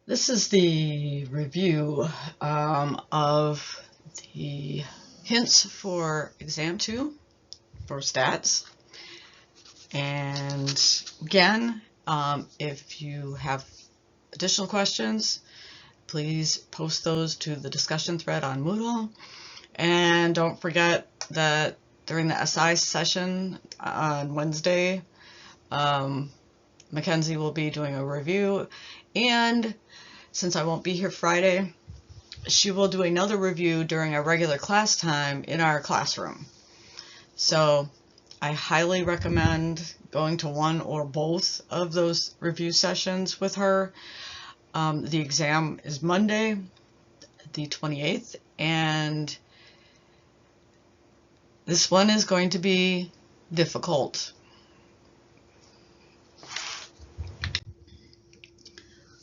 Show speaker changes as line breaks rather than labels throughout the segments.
This is the review of the hints for exam 2 for stats. And again, if you have additional questions, please post those to the discussion thread on Moodle. And don't forget that during the SI session on Wednesday, Mackenzie will be doing a review, and since I won't be here Friday, she will do another review during our regular class time in our classroom. So I highly recommend going to one or both of those review sessions with her. The exam is Monday, the 28th, and this one is going to be difficult.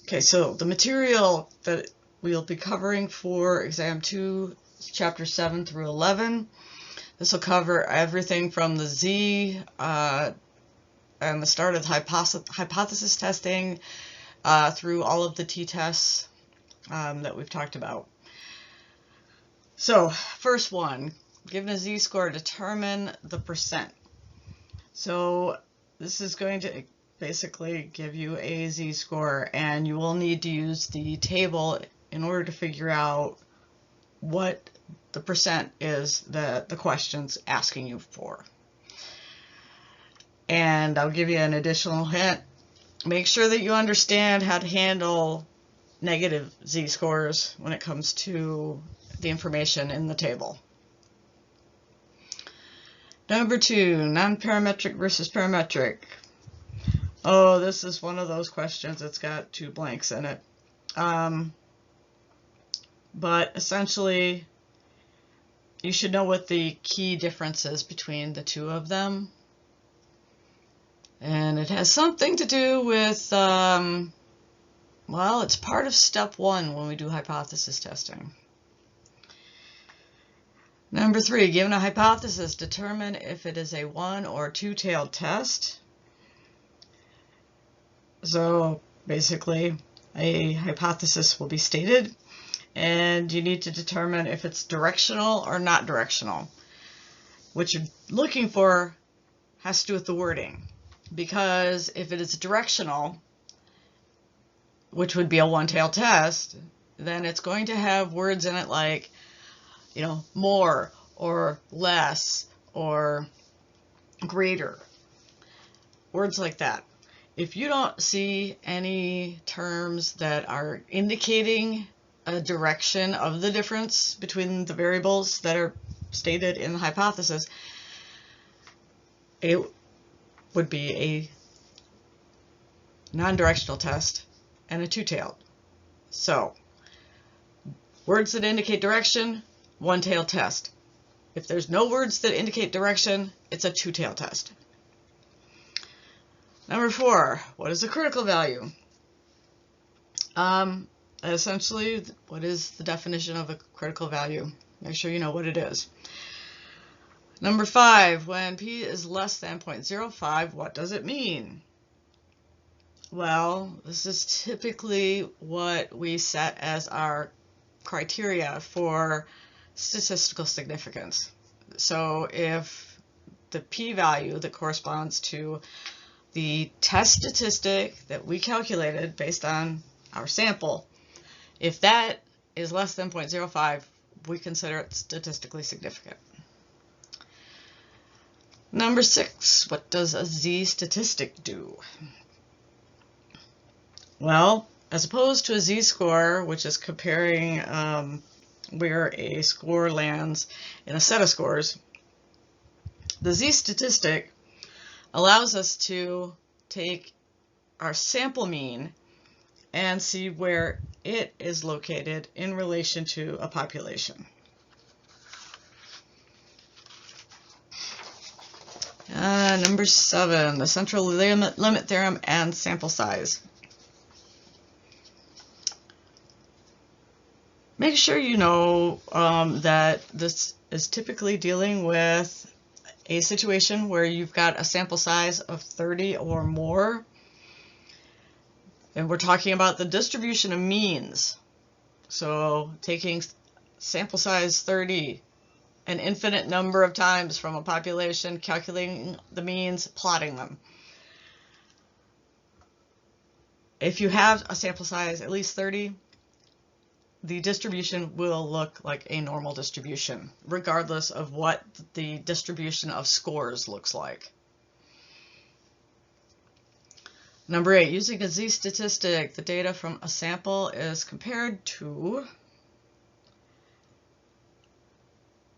Okay, so the material that we'll be covering for exam 2, chapter 7 through 11. This will cover everything from the Z and the start of hypothesis testing through all of the t-tests that we've talked about. So, first one, given a z-score, determine the percent. So this is going to basically give you a z-score, and you will need to use the table in order to figure out what the percent is that the question's asking you for. And I'll give you an additional hint. Make sure that you understand how to handle negative z-scores when it comes to the information in the table. Number 2, non-parametric versus parametric. Oh, this is one of those questions that's got 2 blanks in it. But essentially, you should know what the key difference is between the two of them. And it has something to do with, well, it's part of step 1 when we do hypothesis testing. Number 3, given a hypothesis, determine if it is a one- or two-tailed test. So basically, a hypothesis will be stated, and you need to determine if it's directional or not directional. What you're looking for has to do with the wording, because if it is directional, which would be a one-tailed test, then it's going to have words in it like, you know, more or less or greater, words like that. If you don't see any terms that are indicating a direction of the difference between the variables that are stated in the hypothesis, it would be a non-directional test and a two-tailed. So, words that indicate direction, one-tailed test. If there's no words that indicate direction, it's a two-tailed test. Number 4, what is a critical value? Essentially, what is the definition of a critical value? Make sure you know what it is. Number 5, when p is less than 0.05, what does it mean? Well, this is typically what we set as our criteria for statistical significance. So if the p-value that corresponds to the test statistic that we calculated based on our sample, if that is less than 0.05, we consider it statistically significant. Number 6, what does a z-statistic do? Well, as opposed to a z-score, which is comparing where a score lands in a set of scores, the z-statistic allows us to take our sample mean and see where it is located in relation to a population. Number 7, the central limit theorem and sample size. Make sure you know that this is typically dealing with a situation where you've got a sample size of 30 or more. And we're talking about the distribution of means. So taking sample size 30 an infinite number of times from a population, calculating the means, plotting them. If you have a sample size at least 30, the distribution will look like a normal distribution, regardless of what the distribution of scores looks like. Number 8, using a z-statistic, the data from a sample is compared to,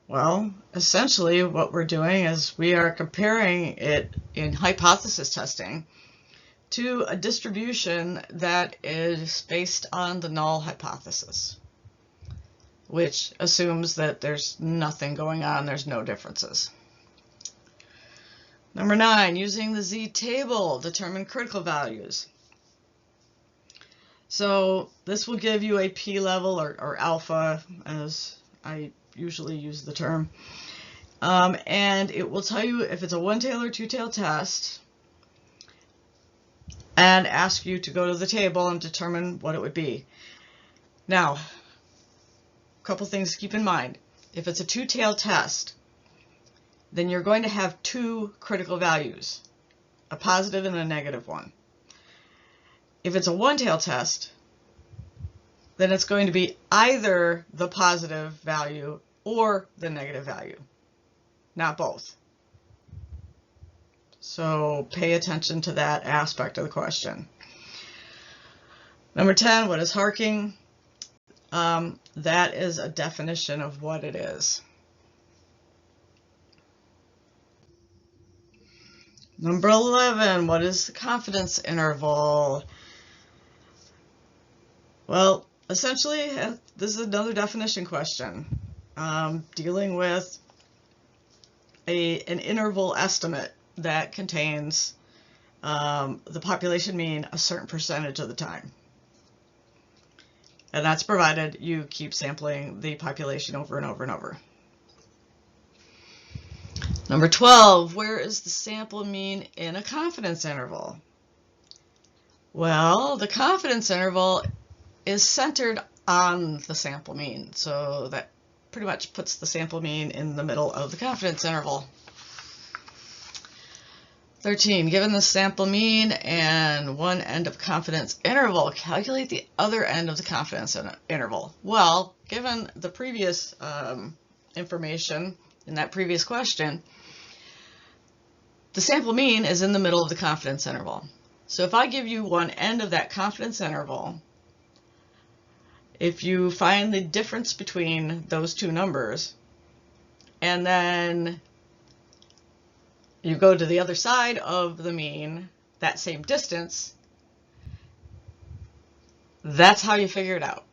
well, essentially what we're doing is we are comparing it in hypothesis testing to a distribution that is based on the null hypothesis, which assumes that there's nothing going on, there's no differences. Number 9, using the z-table, determine critical values. So this will give you a p-level or alpha, as I usually use the term, and it will tell you if it's a one-tailed or two-tailed test, and ask you to go to the table and determine what it would be. Now, a couple things to keep in mind. If it's a two-tailed test, then you're going to have two critical values, a positive and a negative one. If it's a one-tailed test, then it's going to be either the positive value or the negative value, not both. So pay attention to that aspect of the question. Number 10, what is harking? That is a definition of what it is. Number 11, what is the confidence interval? Well, essentially, this is another definition question, dealing with an interval estimate that contains the population mean a certain percentage of the time. And that's provided you keep sampling the population over and over and over. Number 12, where is the sample mean in a confidence interval? Well, the confidence interval is centered on the sample mean, so that pretty much puts the sample mean in the middle of the confidence interval. 13, given the sample mean and one end of confidence interval, calculate the other end of the confidence interval. Well, given the previous information in that previous question, the sample mean is in the middle of the confidence interval. So if I give you one end of that confidence interval, if you find the difference between those two numbers, and then you go to the other side of the mean, that same distance, that's how you figure it out.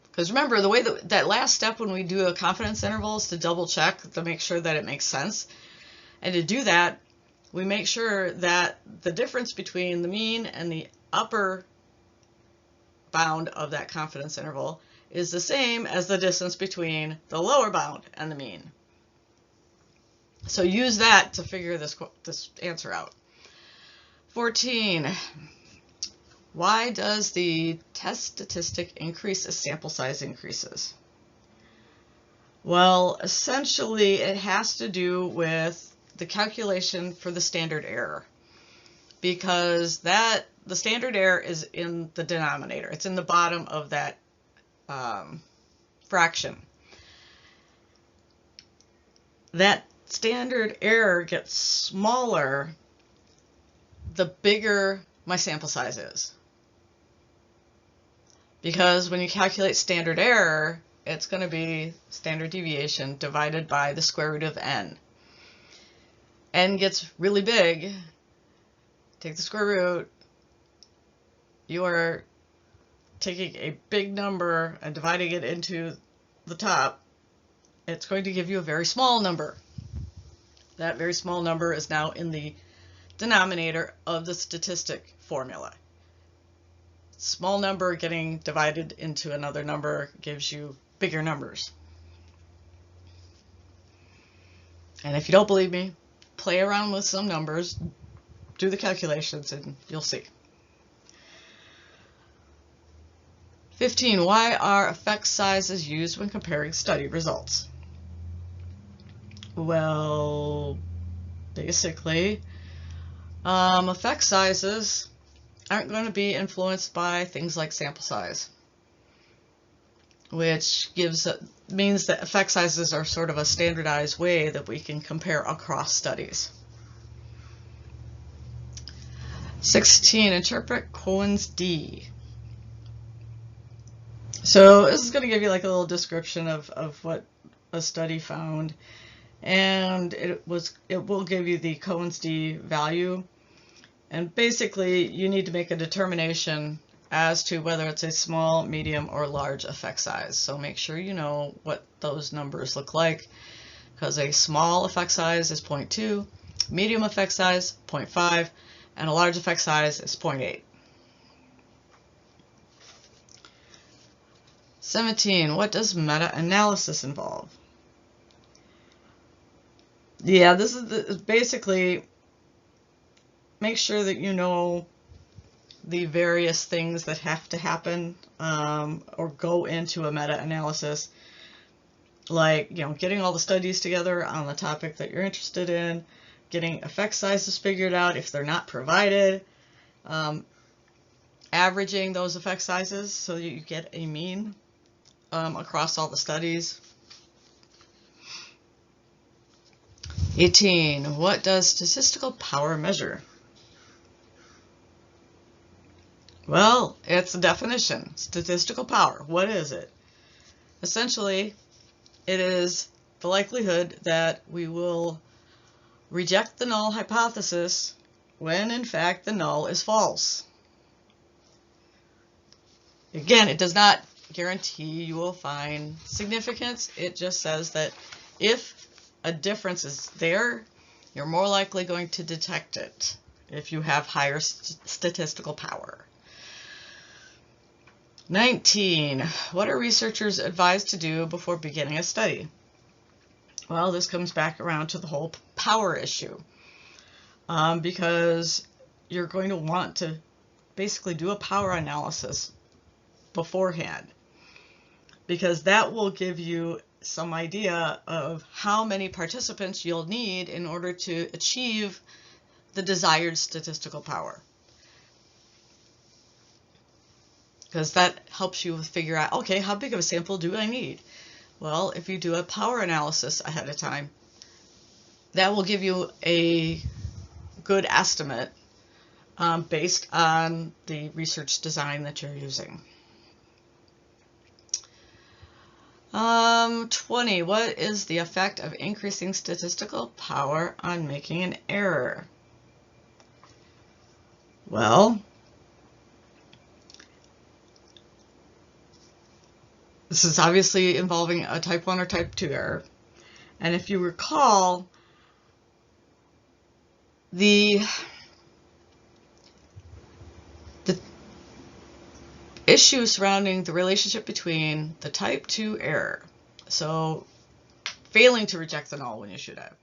Because remember, the way that last step when we do a confidence interval is to double check to make sure that it makes sense. And to do that, we make sure that the difference between the mean and the upper bound of that confidence interval is the same as the distance between the lower bound and the mean. So use that to figure this answer out. 14. Why does the test statistic increase as sample size increases? Well, essentially it has to do with the calculation for the standard error, because the standard error is in the denominator. It's in the bottom of that fraction. That standard error gets smaller the bigger my sample size is. Because when you calculate standard error, it's going to be standard deviation divided by the square root of n. N gets really big, take the square root, you are taking a big number and dividing it into the top. It's going to give you a very small number. That very small number is now in the denominator of the statistic formula. Small number getting divided into another number gives you bigger numbers. And if you don't believe me, play around with some numbers, do the calculations, and you'll see. 15. Why are effect sizes used when comparing study results? Well, basically, effect sizes aren't going to be influenced by things like sample size, which means that effect sizes are sort of a standardized way that we can compare across studies. 16. Interpret Cohen's d. So this is going to give you like a little description of what a study found, and it will give you the Cohen's d value, and basically you need to make a determination as to whether it's a small, medium, or large effect size. So make sure you know what those numbers look like, because a small effect size is 0.2, medium effect size 0.5, and a large effect size is 0.8. 17. What does meta-analysis involve? Yeah, this is basically make sure that you know the various things that have to happen or go into a meta-analysis, like getting all the studies together on the topic that you're interested in, getting effect sizes figured out if they're not provided, averaging those effect sizes so you get a mean across all the studies. 18. What does statistical power measure? Well, it's a definition. Statistical power. What is it? Essentially, it is the likelihood that we will reject the null hypothesis when in fact the null is false. Again, it does not guarantee you will find significance. It just says that if a difference is there, you're more likely going to detect it if you have higher statistical power. 19. What are researchers advised to do before beginning a study? Well, this comes back around to the whole power issue, because you're going to want to basically do a power analysis beforehand, because that will give you some idea of how many participants you'll need in order to achieve the desired statistical power. Because that helps you figure out, okay, how big of a sample do I need? Well, if you do a power analysis ahead of time, that will give you a good estimate based on the research design that you're using. 20. What is the effect of increasing statistical power on making an error? Well, this is obviously involving a type 1 or type 2 error. And if you recall, the issue surrounding the relationship between the type 2 error, so failing to reject the null when you should have,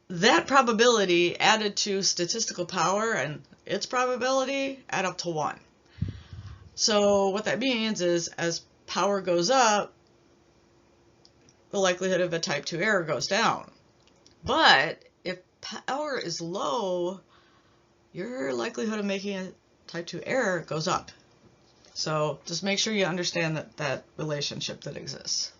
that probability added to statistical power and its probability add up to 1. So what that means is as power goes up, the likelihood of a type 2 error goes down. But if power is low, your likelihood of making a type 2 error goes up. So just make sure you understand that relationship that exists.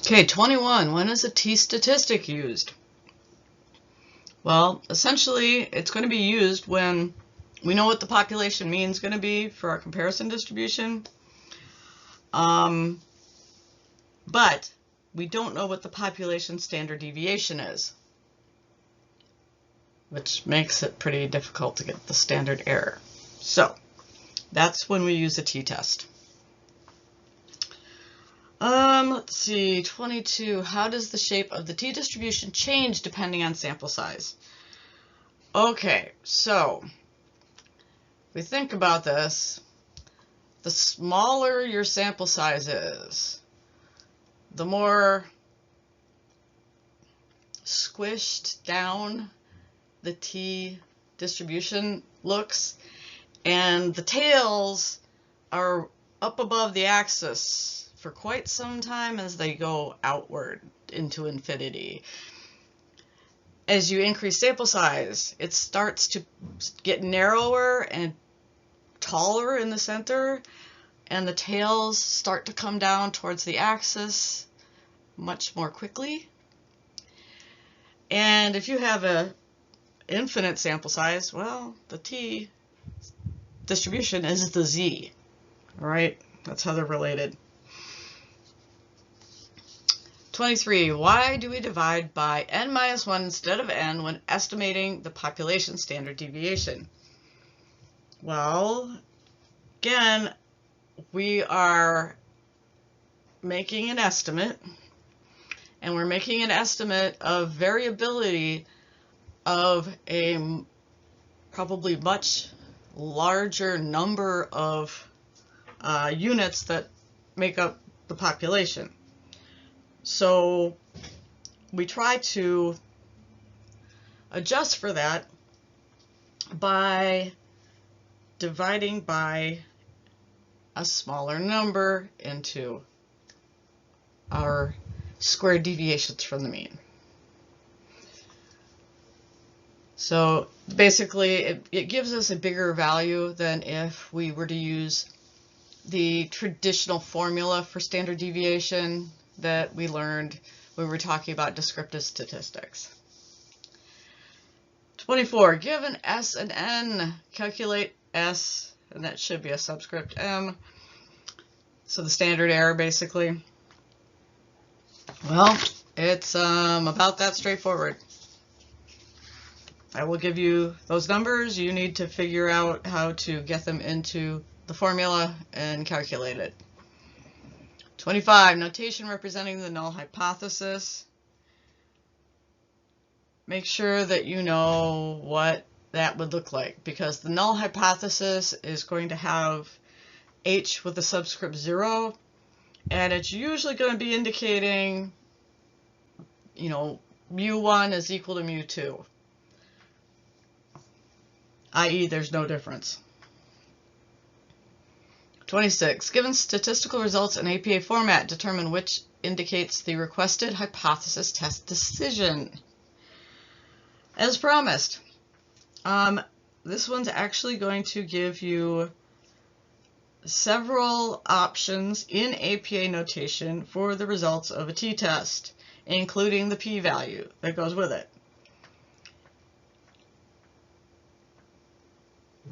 Okay, 21. When is a t-statistic used? Well, essentially, it's going to be used when we know what the population mean is going to be for our comparison distribution, but we don't know what the population standard deviation is, which makes it pretty difficult to get the standard error. So that's when we use a t-test. Let's see, 22. How does the shape of the t-distribution change depending on sample size? Okay, so if we think about this, the smaller your sample size is, the more squished down the t distribution looks, and the tails are up above the axis for quite some time as they go outward into infinity. As you increase sample size, it starts to get narrower and taller in the center, and the tails start to come down towards the axis much more quickly. And if you have an infinite sample size, well, the t distribution is the z. All right, that's how they're related. 23. Why do we divide by n-1 instead of n when estimating the population standard deviation? Well, again, we are making an estimate, and we're making an estimate of variability of a probably much larger number of units that make up the population. So we try to adjust for that by dividing by a smaller number into our squared deviations from the mean. So basically it gives us a bigger value than if we were to use the traditional formula for standard deviation that we learned when we were talking about descriptive statistics. 24. Given S and N, calculate S, and that should be a subscript M. So the standard error, basically. Well, it's about that straightforward. I will give you those numbers. You need to figure out how to get them into the formula and calculate it. 25. Notation representing the null hypothesis. Make sure that you know what that would look like, because the null hypothesis is going to have H with the subscript 0, and it's usually going to be indicating, you know, mu1 is equal to mu2, i.e. there's no difference. 26. Given statistical results in APA format, determine which indicates the requested hypothesis test decision. As promised, this one's actually going to give you several options in APA notation for the results of a t-test, including the p-value that goes with it.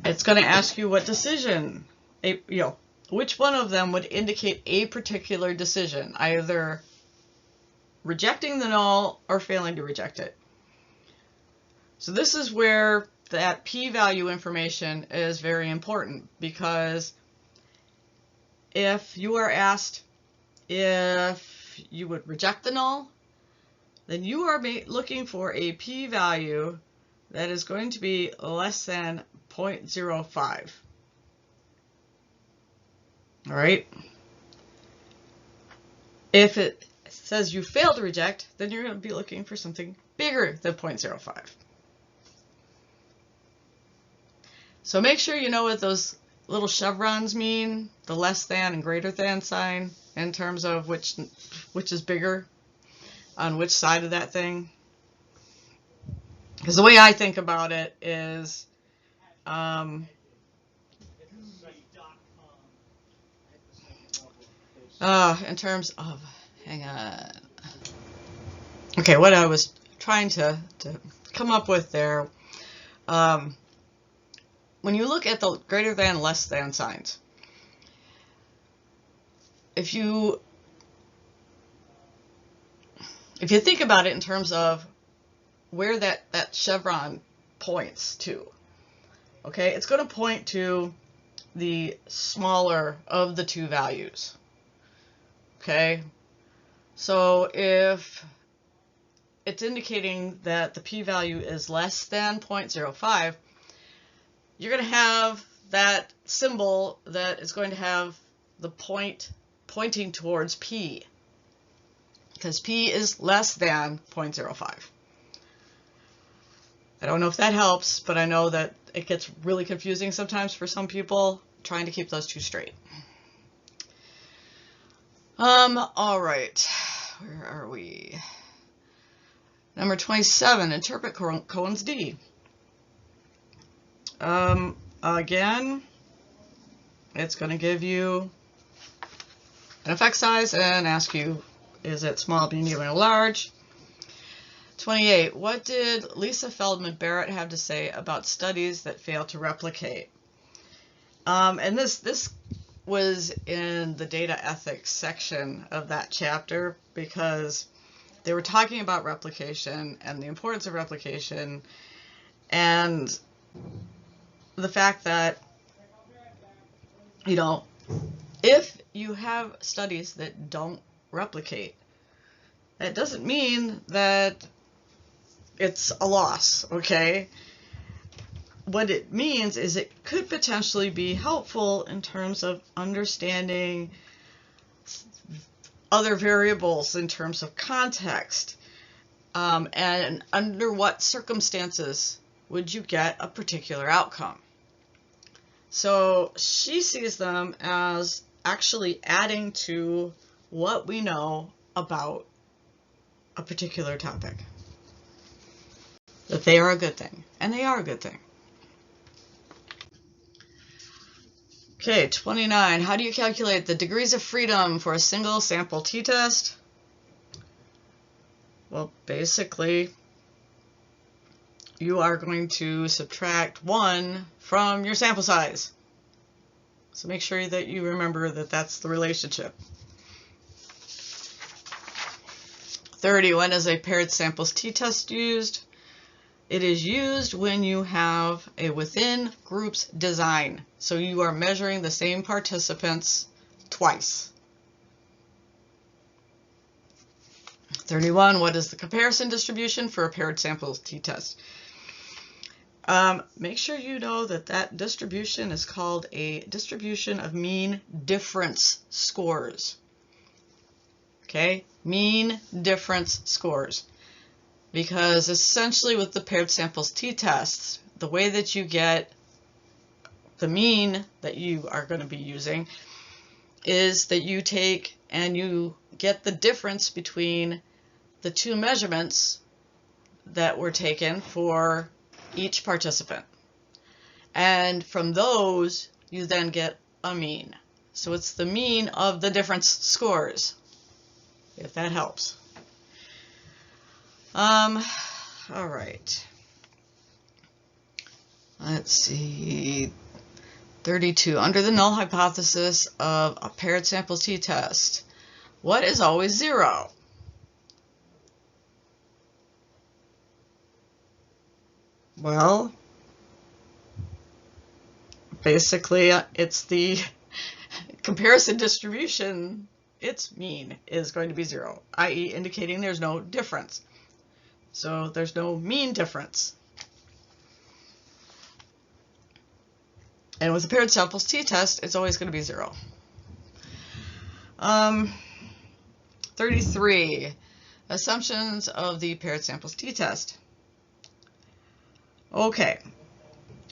It's going to ask you what decision, which one of them would indicate a particular decision, either rejecting the null or failing to reject it. So this is where that p-value information is very important, because if you are asked if you would reject the null, then you are looking for a p-value that is going to be less than 0.05. All right. If it says you fail to reject, then you're going to be looking for something bigger than 0.05. So make sure you know what those little chevrons mean, the less than and greater than sign, in terms of which is bigger on which side of that thing. Because the way I think about it is, in terms of, hang on. Okay, what I was trying to come up with there, when you look at the greater than, less than signs, if you think about it in terms of where that chevron points to, okay, it's going to point to the smaller of the two values. Okay, so if it's indicating that the p-value is less than 0.05, you're going to have that symbol that is going to have the point pointing towards p, because p is less than 0.05. I don't know if that helps, but I know that it gets really confusing sometimes for some people, trying to keep those two straight. All right, where are we? Number 27, interpret Cohen's d. Again, it's going to give you an effect size and ask you, is it small, medium, or large? 28, what did Lisa Feldman Barrett have to say about studies that fail to replicate? And this was in the data ethics section of that chapter, because they were talking about replication and the importance of replication, and the fact that, you know, if you have studies that don't replicate, that doesn't mean that it's a loss, okay? What it means is it could potentially be helpful in terms of understanding other variables in terms of context, and under what circumstances would you get a particular outcome. So she sees them as actually adding to what we know about a particular topic. That they are a good thing, and they are a good thing. Okay, 29. How do you calculate the degrees of freedom for a single sample t-test? Well, basically, you are going to subtract 1 from your sample size. So make sure that you remember that that's the relationship. 30. When is a paired samples t-test used? It is used when you have a within groups design. So you are measuring the same participants twice. 31. What is the comparison distribution for a paired samples t-test? Make sure you know that that distribution is called a distribution of mean difference scores. Okay, mean difference scores. Because essentially with the paired samples t-tests, the way that you get the mean that you are going to be using is that you take and you get the difference between the two measurements that were taken for each participant. And from those, you then get a mean. So it's the mean of the difference scores, if that helps. All right. Let's see. 32. Under the null hypothesis of a paired samples t-test, what is always 0? Well, basically, it's the comparison distribution. Its mean is going to be 0, i.e. indicating there's no difference. So there's no mean difference. And with a paired samples t-test, it's always going to be 0. 33. Assumptions of the paired samples t-test. Okay,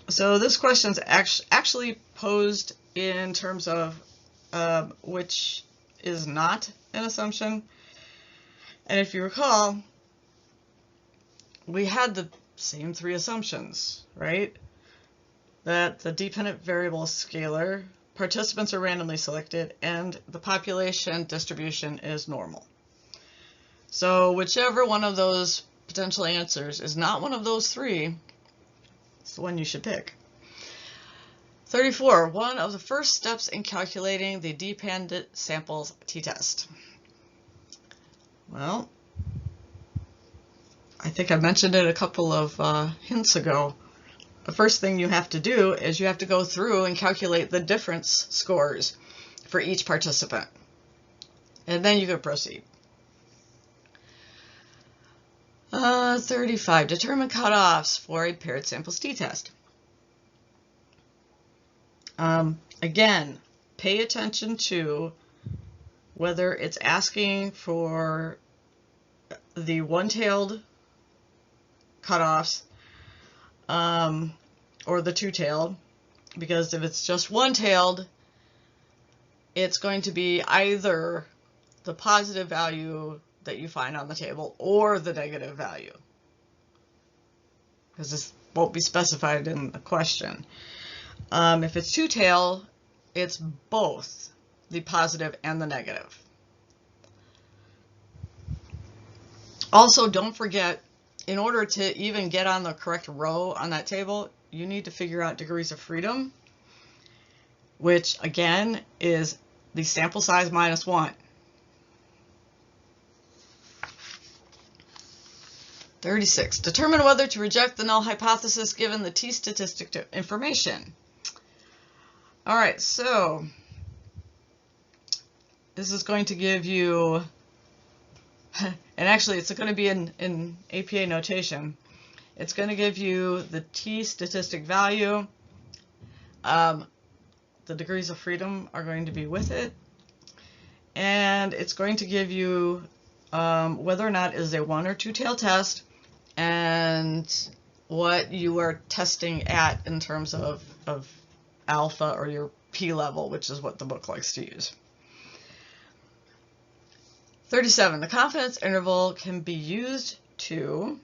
so this question's actually posed in terms of which is not an assumption. And if you recall, we had the same 3 assumptions, right? That the dependent variable is scalar, participants are randomly selected, and the population distribution is normal. So whichever one of those potential answers is not one of those 3, it's the one you should pick. 34. One of the first steps in calculating the dependent samples t-test. Well, I think I mentioned it a couple of hints ago. The first thing you have to do is you have to go through and calculate the difference scores for each participant. And then you can proceed. 35. Determine cutoffs for a paired samples t-test. Again, pay attention to whether it's asking for the one-tailed cutoffs or the two-tailed, because if it's just one-tailed, it's going to be either the positive value that you find on the table or the negative value, because this won't be specified in the question. If it's two-tailed, it's both the positive and the negative. Also, don't forget, in order to even get on the correct row on that table, you need to figure out degrees of freedom, which again is the sample size minus 1. 36. Determine whether to reject the null hypothesis given the t-statistic information. All right, so this is going to give you, and actually it's going to be in APA notation, it's going to give you the t-statistic value. The degrees of freedom are going to be with it, and it's going to give you whether or not it is a one or two tail test, and what you are testing at in terms of alpha or your P level, which is what the book likes to use. 37. The confidence interval can be used to,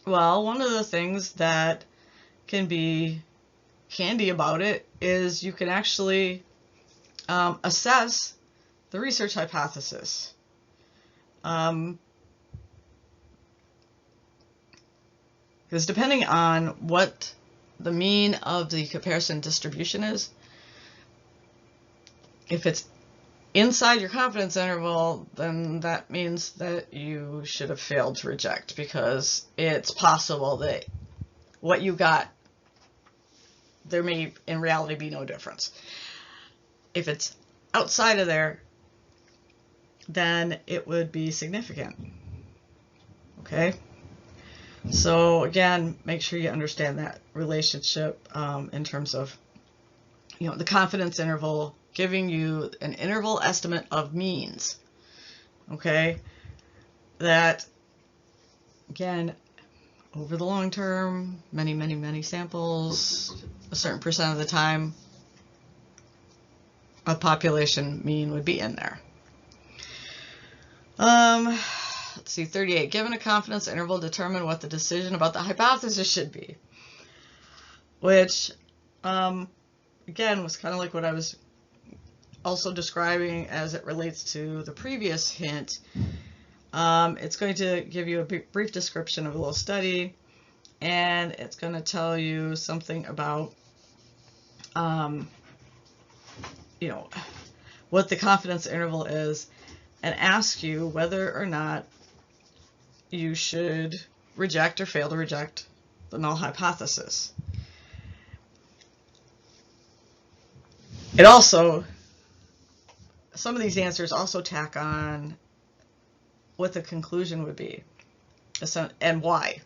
well, one of the things that can be handy about it is you can actually assess the research hypothesis. Because depending on what the mean of the comparison distribution is, if it's inside your confidence interval, then that means that you should have failed to reject, because it's possible that what you got, there may in reality be no difference. If it's outside of there, then it would be significant. Okay? So again, make sure you understand that relationship in terms of, the confidence interval giving you an interval estimate of means. Okay? That, again, over the long term, many samples, a certain percent of the time, a population mean would be in there. Let's see, 38. Given a confidence interval, determine what the decision about the hypothesis should be. Which, again, was kind of like what I was also describing as it relates to the previous hint. It's going to give you a brief description of a little study, and it's going to tell you something about, what the confidence interval is, and ask you whether or not you should reject or fail to reject the null hypothesis. It also, some of these answers also tack on what the conclusion would be and why.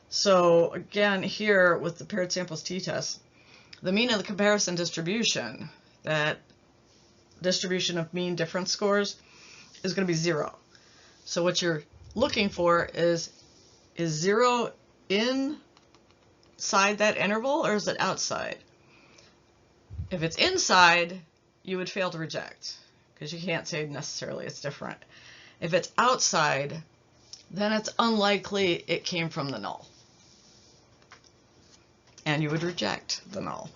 So again, here with the paired samples t-test, the mean of the comparison distribution, that distribution of mean difference scores, is going to be 0. So what you're looking for is 0 inside that interval, or is it outside? If it's inside, you would fail to reject, because you can't say necessarily it's different. If it's outside, then it's unlikely it came from the null, and you would reject the null.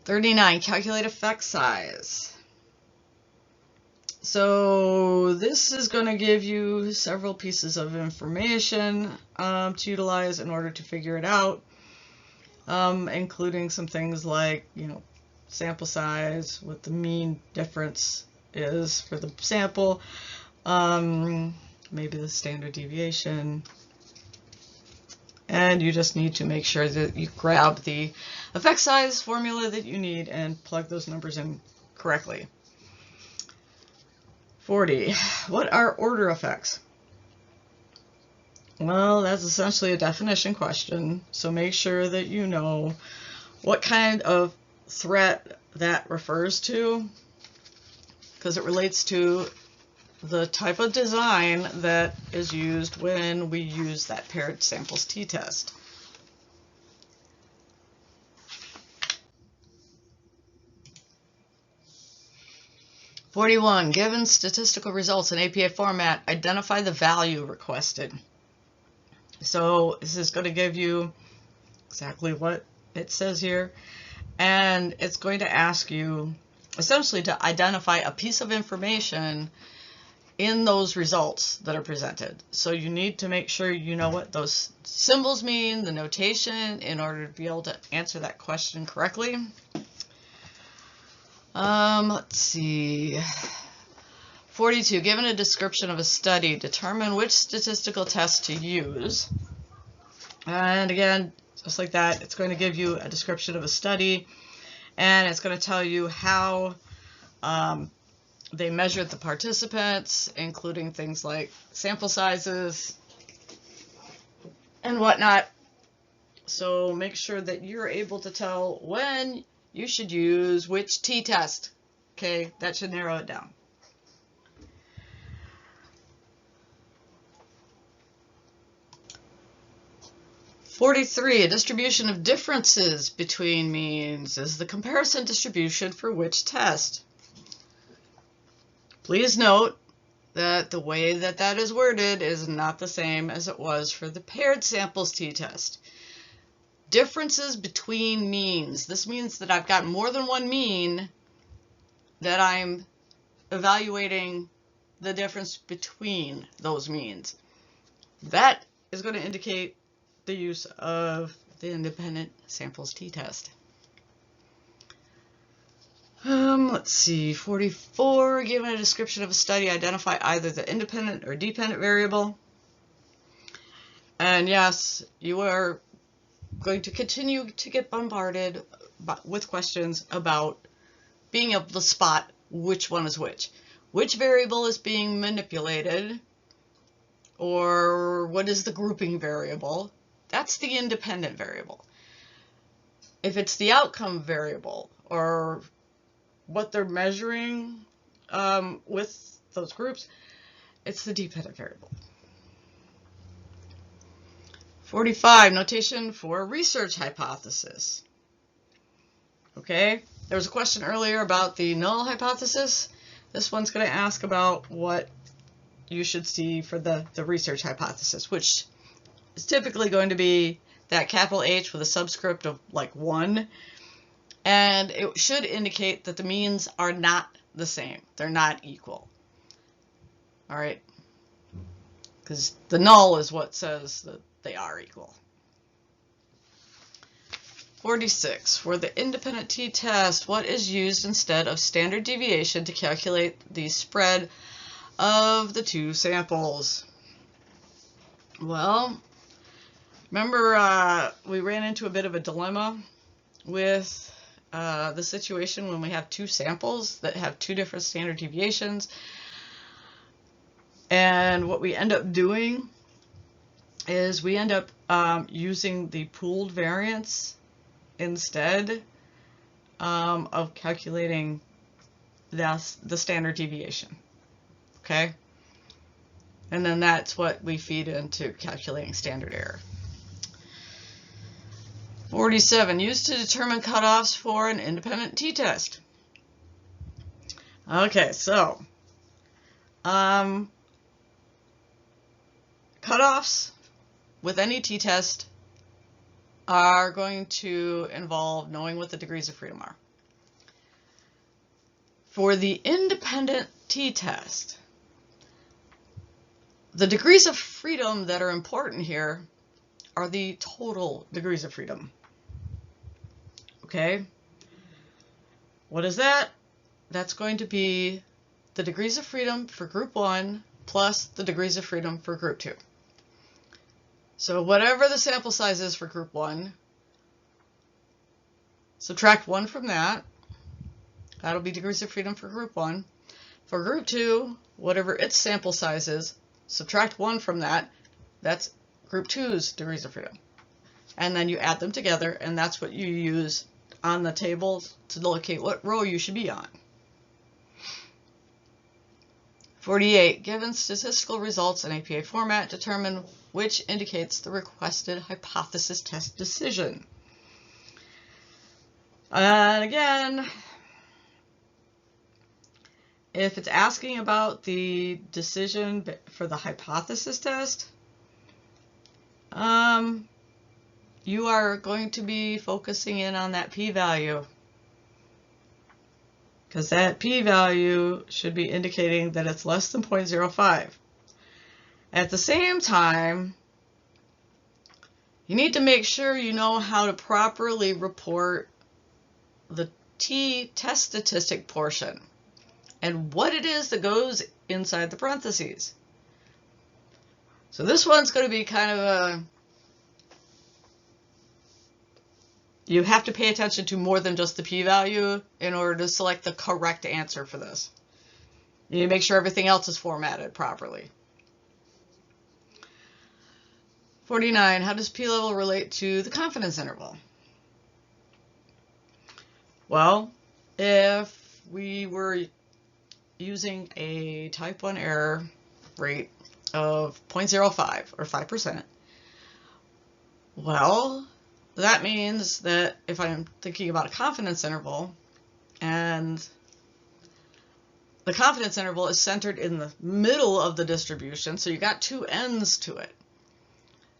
39. Calculate effect size. So this is going to give you several pieces of information to utilize in order to figure it out, including some things like, sample size, what the mean difference is for the sample, maybe the standard deviation, and you just need to make sure that you grab the effect size formula that you need and plug those numbers in correctly. 40. What are order effects? Well, that's essentially a definition question, so make sure that you know what kind of threat that refers to, because it relates to the type of design that is used when we use that paired samples t-test. (41) Given statistical results in APA format, identify the value requested. So this is going to give you exactly what it says here, and it's going to ask you essentially to identify a piece of information in those results that are presented. So you need to make sure you know what those symbols mean, the notation, in order to be able to answer that question correctly. Let's see. 42. Given a description of a study, determine which statistical test to use. And again, just like that, it's going to give you a description of a study, and it's going to tell you how they measured the participants, including things like sample sizes and whatnot. So make sure that you're able to tell when you should use which t-test. Okay, that should narrow it down. (43) A distribution of differences between means is the comparison distribution for which test. Please note that the way that that is worded is not the same as it was for the paired samples t-test. Differences between means. This means that I've got more than one mean that I'm evaluating the difference between those means. That is going to indicate the use of the independent samples t-test. Let's see, 44, given a description of a study, identify either the independent or dependent variable. And yes, you are going to continue to get bombarded with questions about being able to spot which one is which variable is being manipulated, or what is the grouping variable. That's the independent variable. If it's the outcome variable, or what they're measuring with those groups, it's the dependent variable. 45, notation for research hypothesis. Okay, there was a question earlier about the null hypothesis. This one's going to ask about what you should see for the research hypothesis, which is typically going to be that capital H with a subscript of like 1. And it should indicate that the means are not the same. They're not equal. All right? Because the null is what says that they are equal. 46. For the independent t-test, what is used instead of standard deviation to calculate the spread of the two samples? Well, remember we ran into a bit of a dilemma with the situation when we have two samples that have two different standard deviations, and what we end up doing is we end up using the pooled variance instead of calculating the standard deviation. Okay, and then that's what we feed into calculating standard error. 47, used to determine cutoffs for an independent t-test. Okay, so cutoffs with any t-test are going to involve knowing what the degrees of freedom are. For the independent t-test, the degrees of freedom that are important here are the total degrees of freedom. Okay, what is that? That's going to be the degrees of freedom for group 1 plus the degrees of freedom for group 2. So whatever the sample size is for group 1, subtract 1 from that. That'll be degrees of freedom for group 1. For group 2, whatever its sample size is, subtract 1 from that. That's group 2's degrees of freedom. And then you add them together, and that's what you use on the table to locate what row you should be on. 48. Given statistical results in APA format, determine which indicates the requested hypothesis test decision. And again, if it's asking about the decision for the hypothesis test, you are going to be focusing in on that p-value, because that p-value should be indicating that it's less than 0.05. At the same time, you need to make sure you know how to properly report the t-test statistic portion and what it is that goes inside the parentheses. So this one's going to be kind of a, you have to pay attention to more than just the p-value in order to select the correct answer for this. You need to make sure everything else is formatted properly. 49, how does p-level relate to the confidence interval? Well, if we were using a type 1 error rate of 0.05 or 5%, well, that means that if I'm thinking about a confidence interval and the confidence interval is centered in the middle of the distribution, so you got two ends to it.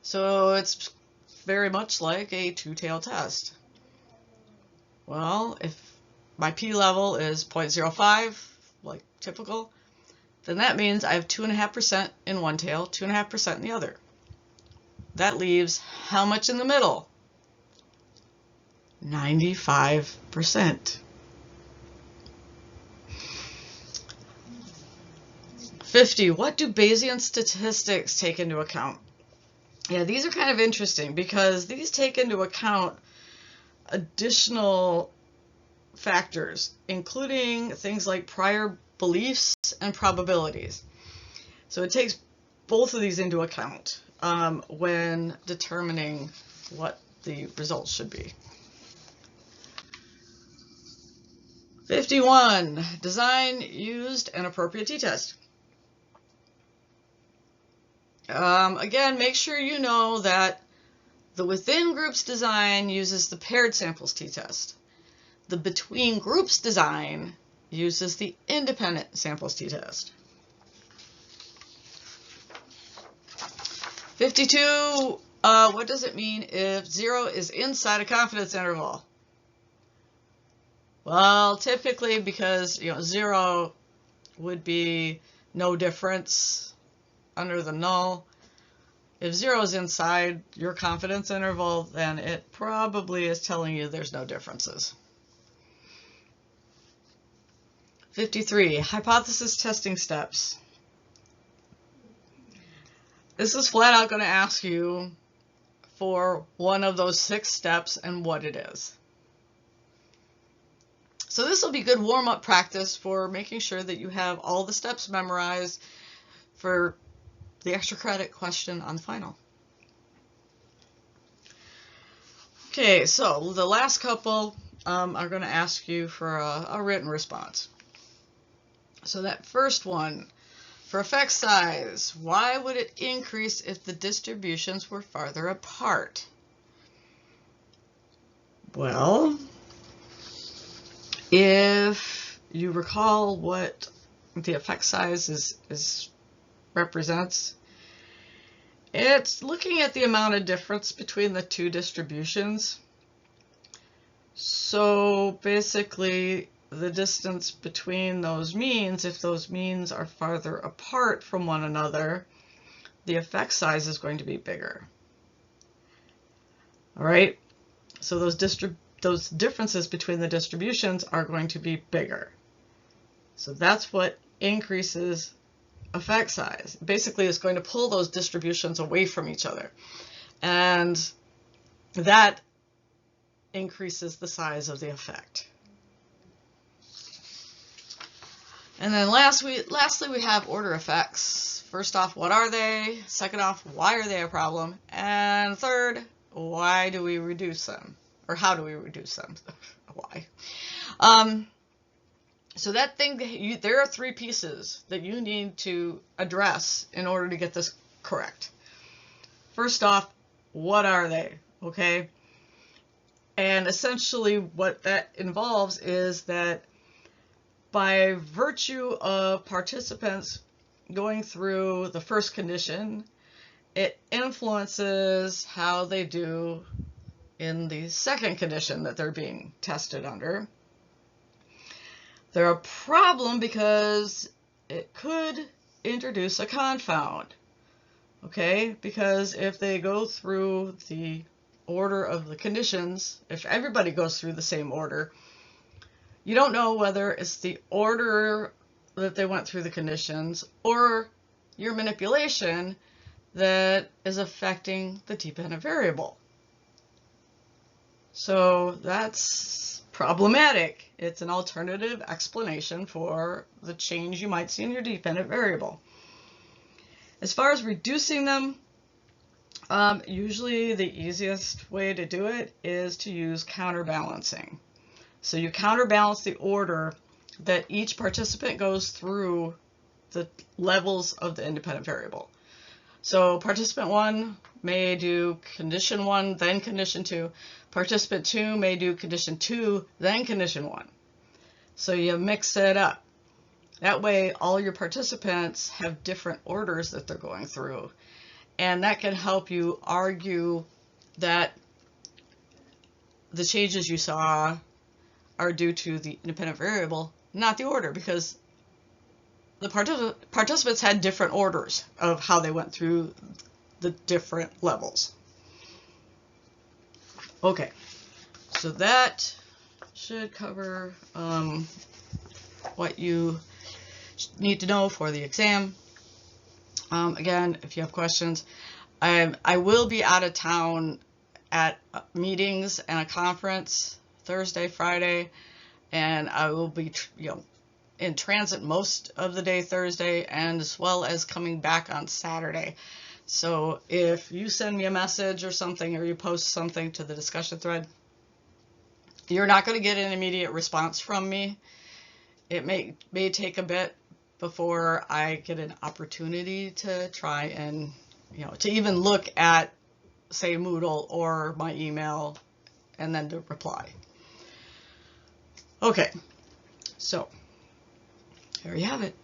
So it's very much like a two-tailed test. Well, if my p-level is 0.05, like typical, then that means I have 2.5% in one tail, 2.5% in the other. That leaves how much in the middle? 95%. 50. What do Bayesian statistics take into account? Yeah, these are kind of interesting because these take into account additional factors, including things like prior beliefs and probabilities. So it takes both of these into account when determining what the results should be. 51. Design used an appropriate t-test. Again, make sure you know that the within groups design uses the paired samples t-test. The between groups design uses the independent samples t-test. 52. What does it mean if 0 is inside a confidence interval? Well, typically because 0 would be no difference under the null. If 0 is inside your confidence interval, then it probably is telling you there's no differences. 53. Hypothesis testing steps. This is flat out going to ask you for one of those 6 steps and what it is. So this will be good warm-up practice for making sure that you have all the steps memorized for the extra credit question on the final. Okay, so the last couple are going to ask you for a written response. So that first one, for effect size, why would it increase if the distributions were farther apart? Well, if you recall what the effect size represents, it's looking at the amount of difference between the two distributions. So basically, the distance between those means, if those means are farther apart from one another, the effect size is going to be bigger. All right, so those differences between the distributions are going to be bigger. So that's what increases effect size. Basically, it's going to pull those distributions away from each other, and that increases the size of the effect. And then lastly, we have order effects. First off, what are they? Second off, why are they a problem? And third, why do we reduce them? Or how do we reduce them? Why? So that thing, there are three pieces that you need to address in order to get this correct. First off, what are they? Okay. And essentially what that involves is that by virtue of participants going through the first condition, it influences how they do in the second condition that they're being tested under. They're a problem because it could introduce a confound, okay? Because if they go through the order of the conditions, if everybody goes through the same order, you don't know whether it's the order that they went through the conditions or your manipulation that is affecting the dependent variable. So that's problematic. It's an alternative explanation for the change you might see in your dependent variable. As far as reducing them, usually the easiest way to do it is to use counterbalancing. So you counterbalance the order that each participant goes through the levels of the independent variable. So participant 1 may do condition 1, then condition 2. Participant 2 may do condition 2, then condition 1. So you mix it up. That way all your participants have different orders that they're going through. And that can help you argue that the changes you saw are due to the independent variable, not the order, because the participants had different orders of how they went through the different levels. Okay, so that should cover what you need to know for the exam. Again, if you have questions, I will be out of town at meetings and a conference Thursday, Friday, and I will be, in transit most of the day Thursday, and as well as coming back on Saturday. So if you send me a message or something, or you post something to the discussion thread, you're not going to get an immediate response from me. It may take a bit before I get an opportunity to try and, to even look at, say, Moodle or my email, and then to reply. Okay, so there you have it.